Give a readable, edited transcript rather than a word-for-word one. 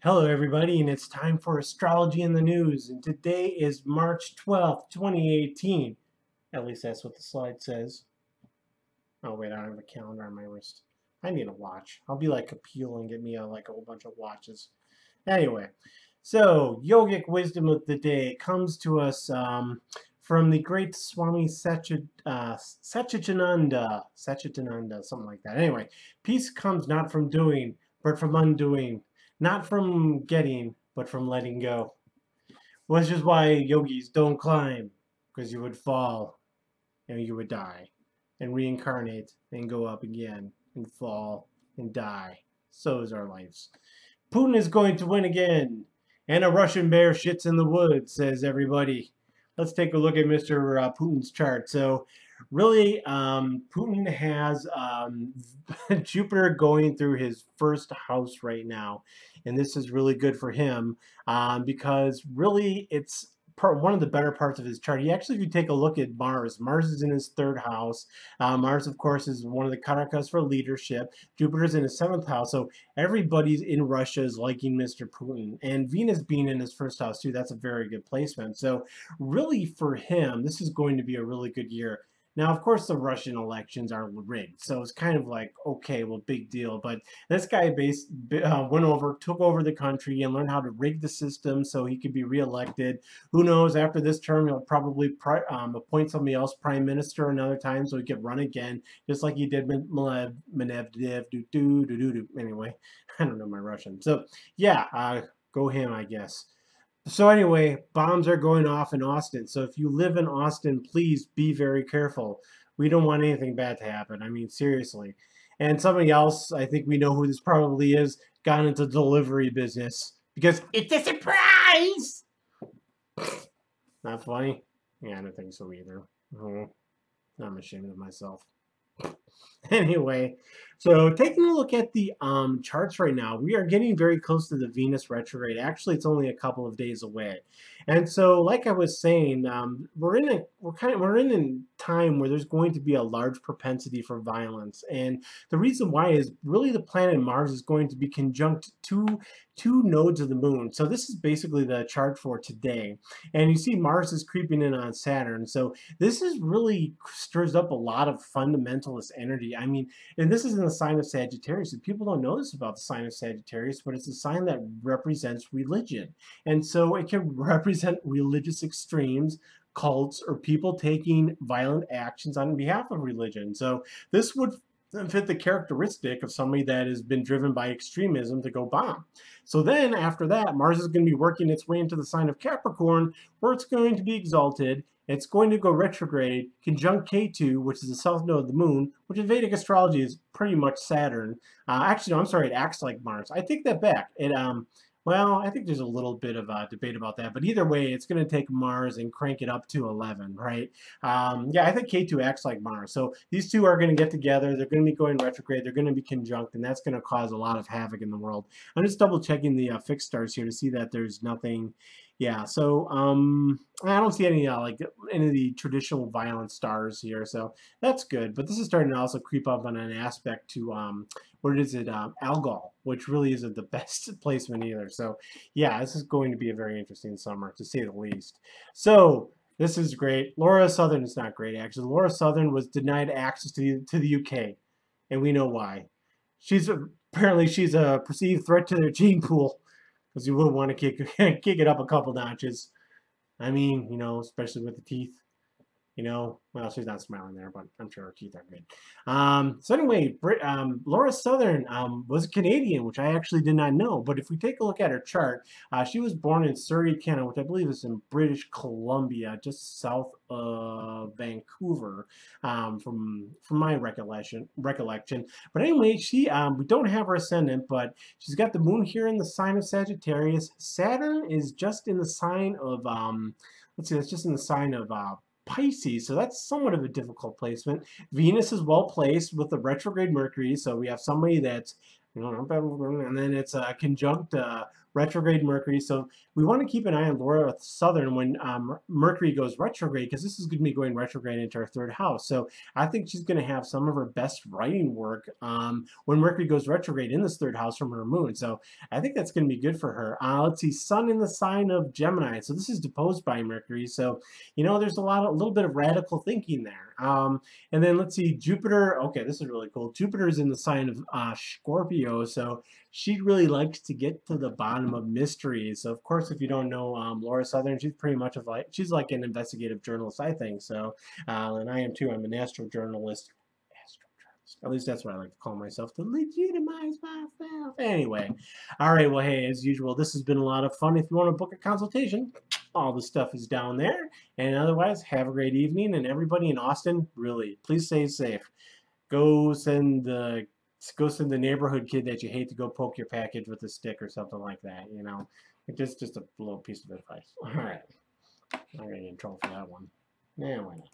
Hello, everybody, and it's time for Astrology in the News. And today is March 12th, 2018. At least that's what the slide says. Oh, wait, I don't have a calendar on my wrist. I need a watch. I'll be like a peel and get me like a whole bunch of watches. Anyway, so yogic wisdom of the day comes to us from the great Swami Satchitananda, something like that. Anyway, peace comes not from doing, but from undoing, not from getting, but from letting go. Which is why yogis don't climb, because you would fall and you would die, and reincarnate and go up again and fall and die. So is our lives. Putin is going to win again. And a Russian bear shits in the woods, says everybody. Let's take a look at Mr. Putin's chart. So, really, Putin has Jupiter going through his first house right now. And this is really good for him because really it's one of the better parts of his chart. He actually, if you take a look at Mars, Mars is in his third house. Mars, of course, is one of the karakas for leadership. Jupiter's in his seventh house. So everybody's in Russia is liking Mr. Putin. And Venus being in his first house, too, that's a very good placement. So really, for him, this is going to be a really good year. Now, of course, the Russian elections are rigged, so it's kind of like, okay, well, big deal. But this guy took over the country and learned how to rig the system so he could be reelected. Who knows? After this term, he'll probably appoint somebody else prime minister another time so he could run again, just like he did with Medvedev. Anyway, I don't know my Russian. So, yeah, go him, I guess. So anyway, bombs are going off in Austin. So if you live in Austin, please be very careful. We don't want anything bad to happen. I mean, seriously. And somebody else, I think we know who this probably is, got into the delivery business because it's a surprise. Not funny? Yeah, I don't think so either. I'm ashamed of myself. Anyway, so taking a look at the charts right now, we are getting very close to the Venus retrograde. Actually, it's only a couple of days away, and so like I was saying, we're in a time where there's going to be a large propensity for violence, and the reason why is really the planet Mars is going to be conjunct two nodes of the moon. So this is basically the chart for today, and you see Mars is creeping in on Saturn. So this is really stirs up a lot of fundamentalist energy. I mean, and this is in the sign of Sagittarius. And people don't know this about the sign of Sagittarius, but it's a sign that represents religion. And so it can represent religious extremes, cults, or people taking violent actions on behalf of religion. So this would fit the characteristic of somebody that has been driven by extremism to go bomb. So then after that, Mars is going to be working its way into the sign of Capricorn, where it's going to be exalted. It's going to go retrograde, conjunct K2, which is the south node of the moon, which in Vedic astrology is pretty much Saturn. Actually, no, I'm sorry, it acts like Mars. I take that back. Well, I think there's a little bit of a debate about that, but either way, it's going to take Mars and crank it up to 11, right? Yeah, I think K2 acts like Mars. So these two are going to get together. They're going to be going retrograde. They're going to be conjunct, and that's going to cause a lot of havoc in the world. I'm just double checking the fixed stars here to see that there's nothing. Yeah, so I don't see any like any of the traditional violent stars here, so that's good. But this is starting to also creep up on an aspect to what is it, Algol, which really isn't the best placement either. So yeah, this is going to be a very interesting summer, to say the least. So this is great. Laura Southern is not great, actually. Laura Southern was denied access to the UK, and we know why. Apparently she's a perceived threat to their gene pool, because you would want to kick it up a couple notches. I mean, especially with the teeth. Well, she's not smiling there, but I'm sure her teeth are good. So anyway, Laura Southern was Canadian, which I actually did not know. But if we take a look at her chart, she was born in Surrey, Canada, which I believe is in British Columbia, just south of Vancouver, from my recollection. But anyway, we don't have her ascendant, but she's got the moon here in the sign of Sagittarius. Saturn is just in the sign of let's see, that's just in the sign of Pisces, so that's somewhat of a difficult placement. Venus is well placed with the retrograde Mercury, so we have somebody that's, and then it's conjunct retrograde Mercury. So we want to keep an eye on Laura Southern when Mercury goes retrograde, because this is going to be going retrograde into her third house. So I think she's going to have some of her best writing work when Mercury goes retrograde in this third house from her moon. So I think that's going to be good for her. Let's see, Sun in the sign of Gemini. So this is deposed by Mercury. So, you know, there's a little bit of radical thinking there. And then let's see, Jupiter. Okay, this is really cool. Jupiter is in the sign of Scorpio. So she really likes to get to the bottom of mysteries. So of course, if you don't know Laura Southern, she's pretty much she's like an investigative journalist, I think. So, and I am too. I'm an astrojournalist. At least that's what I like to call myself, to legitimize myself. Anyway, all right. Well, hey, as usual, this has been a lot of fun. If you want to book a consultation, all the stuff is down there. And otherwise, have a great evening. And everybody in Austin, really, please stay safe. Go send the neighborhood kid that you hate to go poke your package with a stick or something like that. You know, just a little piece of advice. All right, I'm gonna get in trouble for that one. Yeah, why not?